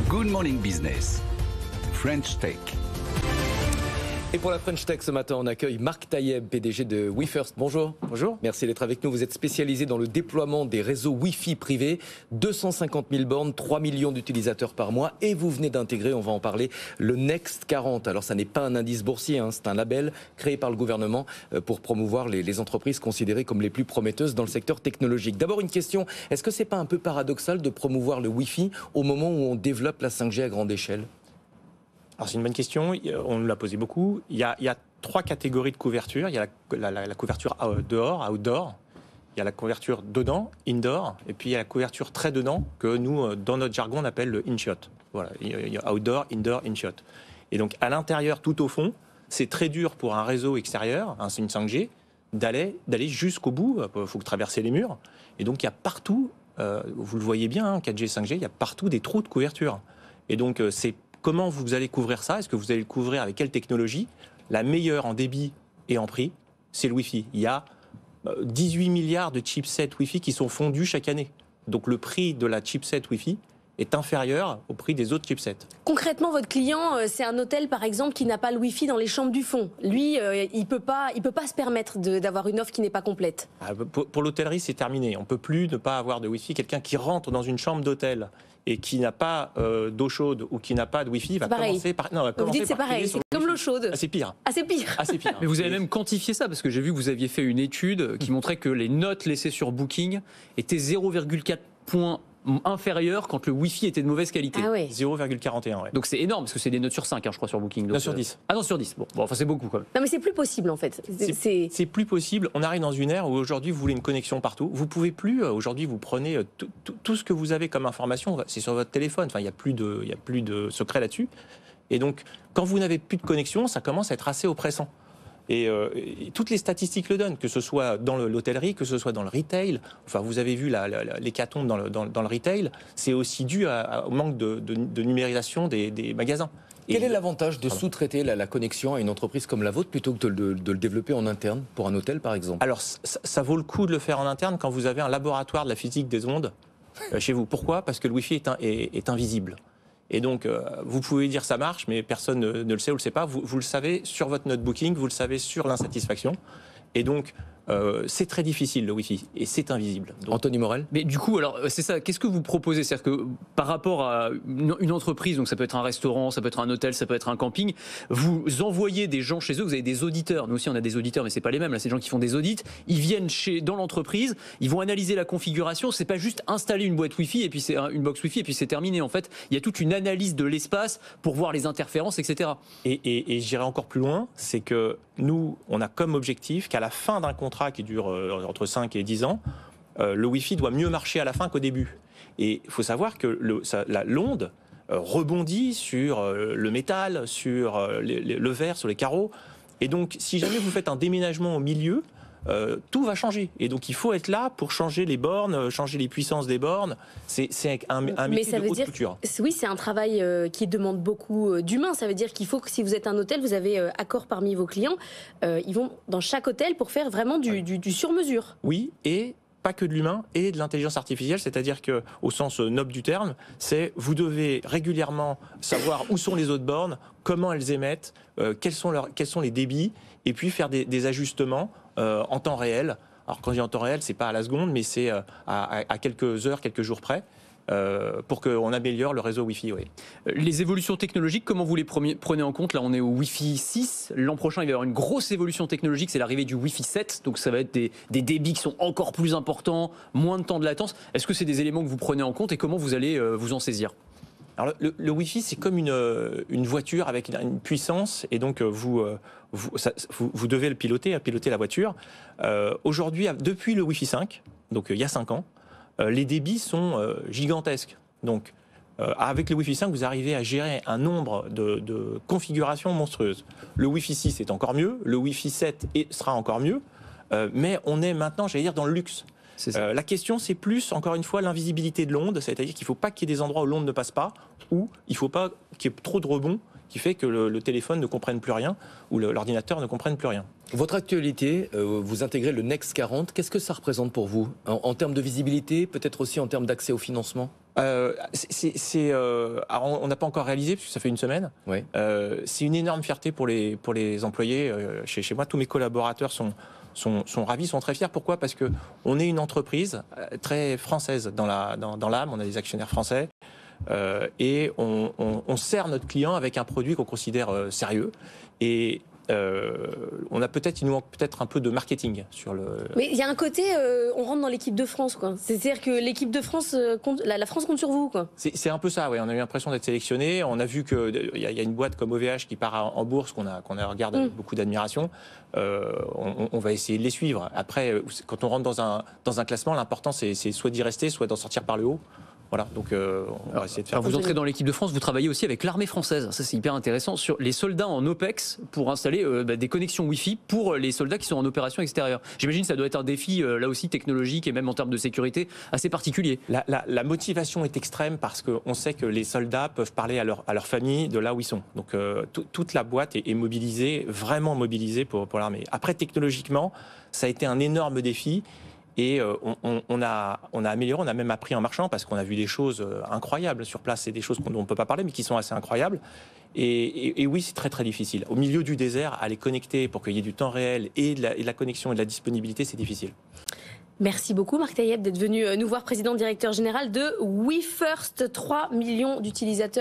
Good Morning Business, French Tech. Et pour la French Tech ce matin, on accueille Marc Tayeb, PDG de WeFirst. Bonjour. Bonjour. Merci d'être avec nous. Vous êtes spécialisé dans le déploiement des réseaux Wi-Fi privés, 250 000 bornes, 3 millions d'utilisateurs par mois. Et vous venez d'intégrer, on va en parler, le Next 40. Alors ça n'est pas un indice boursier, c'est un label créé par le gouvernement pour promouvoir les entreprises considérées comme les plus prometteuses dans le secteur technologique. D'abord une question, est-ce que c'est pas un peu paradoxal de promouvoir le Wi-Fi au moment où on développe la 5G à grande échelle ? Alors c'est une bonne question, on nous l'a posé beaucoup. Il y a trois catégories de couverture. Il y a la couverture dehors, outdoor. Il y a la couverture dedans, indoor. Et puis il y a la couverture très dedans, que nous, dans notre jargon, on appelle le in-shot. Voilà, il y a outdoor, indoor, in-shot. Et donc à l'intérieur, tout au fond, c'est très dur pour un réseau extérieur, c'est une 5G, d'aller jusqu'au bout. Il faut traverser les murs. Et donc il y a partout, vous le voyez bien, 4G, 5G, il y a partout des trous de couverture. Et donc c'est comment vous allez couvrir ça? Est-ce que vous allez le couvrir avec quelle technologie? La meilleure en débit et en prix, c'est le Wi-Fi. Il y a 18 milliards de chipsets Wi-Fi qui sont fondus chaque année. Donc le prix de la chipset Wi-Fi est inférieur au prix des autres chipsets. Concrètement, votre client, c'est un hôtel par exemple qui n'a pas le Wi-Fi dans les chambres du fond. Lui, il peut pas se permettre d'avoir une offre qui n'est pas complète. Pour l'hôtellerie, c'est terminé. On ne peut plus ne pas avoir de Wi-Fi. Quelqu'un qui rentre dans une chambre d'hôtel et qui n'a pas d'eau chaude ou qui n'a pas de Wi-Fi va commencer par... Non, vous dites c'est pareil, c'est comme l'eau chaude. C'est pire. Ah, c'est pire. Ah, c'est pire. Mais vous avez même quantifié ça, parce que j'ai vu que vous aviez fait une étude qui montrait que les notes laissées sur Booking étaient 0,4 points inférieurs quand le Wi-Fi était de mauvaise qualité. Ah ouais. 0,41, ouais. Donc c'est énorme, parce que c'est des notes sur 5, je crois, sur Booking. Donc, 9 sur 10. Ah non, sur 10. Bon, enfin c'est beaucoup quand même. Non mais c'est plus possible en fait. C'est plus possible. On arrive dans une ère où aujourd'hui vous voulez une connexion partout. Vous pouvez plus, aujourd'hui vous prenez tout ce que vous avez comme information, c'est sur votre téléphone. Enfin, il n'y a plus de secret là-dessus. Et donc, quand vous n'avez plus de connexion, ça commence à être assez oppressant. Et toutes les statistiques le donnent, que ce soit dans l'hôtellerie, que ce soit dans le retail. Enfin, vous avez vu l'hécatombe dans le retail. C'est aussi dû au manque de numérisation des magasins. Quel est l'avantage de sous-traiter la connexion à une entreprise comme la vôtre plutôt que de le développer en interne, pour un hôtel par exemple? Alors, ça vaut le coup de le faire en interne quand vous avez un laboratoire de la physique des ondes chez vous. Pourquoi? Parce que le Wi-Fi est invisible. Et donc, vous pouvez dire ça marche, mais personne ne le sait ou ne le sait pas. Vous le savez sur votre note booking, vous le savez sur l'insatisfaction. Et donc, c'est très difficile le Wi-Fi et c'est invisible. Donc... Anthony Morel. Mais du coup, alors c'est ça, qu'est-ce que vous proposez? C'est-à-dire que par rapport à une entreprise, donc ça peut être un restaurant, ça peut être un hôtel, ça peut être un camping, vous envoyez des gens chez eux, vous avez des auditeurs. Nous aussi on a des auditeurs, mais c'est pas les mêmes. Là, c'est des gens qui font des audits. Ils viennent dans l'entreprise, ils vont analyser la configuration. C'est pas juste installer une boîte Wi-Fi et puis c'est une box Wi-Fi et puis c'est terminé. En fait, il y a toute une analyse de l'espace pour voir les interférences, etc. Et j'irai encore plus loin, c'est que nous, on a comme objectif qu'à la fin d'un contrat qui dure entre 5 et 10 ans, le Wi-Fi doit mieux marcher à la fin qu'au début. Et il faut savoir que l'onde rebondit sur le métal, sur le verre, sur les carreaux. Et donc, si jamais vous faites un déménagement au milieu, tout va changer. Et donc, il faut être là pour changer les bornes, changer les puissances des bornes. C'est un métier de haute couture. Oui, c'est un travail qui demande beaucoup d'humains. Ça veut dire qu'il faut que si vous êtes un hôtel, vous avez accord parmi vos clients. Ils vont dans chaque hôtel pour faire vraiment du sur-mesure. Oui, et pas que de l'humain et de l'intelligence artificielle, c'est-à-dire que au sens noble du terme, c'est vous devez régulièrement savoir où sont les autres bornes, comment elles émettent, quels sont les débits, et puis faire des ajustements en temps réel. Alors quand je dis en temps réel, c'est pas à la seconde, mais c'est à quelques heures, quelques jours près. Pour qu'on améliore le réseau Wi-Fi. Oui. Les évolutions technologiques, comment vous les prenez en compte? Là, on est au Wi-Fi 6. L'an prochain, il va y avoir une grosse évolution technologique, c'est l'arrivée du Wi-Fi 7. Donc, ça va être des débits qui sont encore plus importants, moins de temps de latence. Est-ce que c'est des éléments que vous prenez en compte et comment vous allez vous en saisir? Alors, le Wi-Fi, c'est comme une voiture avec une puissance, et donc vous devez le piloter la voiture. Aujourd'hui, depuis le Wi-Fi 5, donc il y a 5 ans, les débits sont gigantesques. Donc, avec le Wi-Fi 5, vous arrivez à gérer un nombre de configurations monstrueuses. Le Wi-Fi 6 est encore mieux, le Wi-Fi 7 sera encore mieux, mais on est maintenant, j'allais dire, dans le luxe. La question, c'est plus, encore une fois, l'invisibilité de l'onde, c'est-à-dire qu'il ne faut pas qu'il y ait des endroits où l'onde ne passe pas, ou il ne faut pas qu'il y ait trop de rebond qui fait que le téléphone ne comprenne plus rien, ou l'ordinateur ne comprenne plus rien. Votre actualité, vous intégrez le Next 40. Qu'est-ce que ça représente pour vous en termes de visibilité, peut-être aussi en termes d'accès au financement? Alors, on n'a pas encore réalisé, puisque ça fait une semaine. Oui. C'est une énorme fierté pour les employés. Chez moi, tous mes collaborateurs sont ravis, sont très fiers. Pourquoi? Parce qu'on est une entreprise très française dans l'âme. On a des actionnaires français. Et on sert notre client avec un produit qu'on considère sérieux. Et on a il nous manque peut-être un peu de marketing sur le. Mais il y a un côté, on rentre dans l'équipe de France, quoi. C'est-à-dire que l'équipe de France compte, la France compte sur vous, quoi. C'est un peu ça, oui. On a eu l'impression d'être sélectionné. On a vu qu'il y a une boîte comme OVH qui part en bourse qu'on regarde avec beaucoup d'admiration. On va essayer de les suivre. Après, quand on rentre dans un classement, l'important c'est soit d'y rester, soit d'en sortir par le haut. Voilà, donc on va essayer de faire. Vous entrez dans l'équipe de France, vous travaillez aussi avec l'armée française. Ça, c'est hyper intéressant. Sur les soldats en OPEX pour installer des connexions Wi-Fi pour les soldats qui sont en opération extérieure. J'imagine que ça doit être un défi, là aussi, technologique et même en termes de sécurité assez particulier. La motivation est extrême parce qu'on sait que les soldats peuvent parler à leur famille de là où ils sont. Donc toute la boîte est mobilisée, vraiment mobilisée pour l'armée. Après, technologiquement, ça a été un énorme défi. Et on a amélioré, on a même appris en marchant parce qu'on a vu des choses incroyables sur place. C'est des choses dont on ne peut pas parler, mais qui sont assez incroyables. Et oui, c'est très très difficile. Au milieu du désert, à les connecter pour qu'il y ait du temps réel et de la connexion et de la disponibilité, c'est difficile. Merci beaucoup Marc Taïeb d'être venu nous voir, président directeur général de WeFirst, 3 millions d'utilisateurs.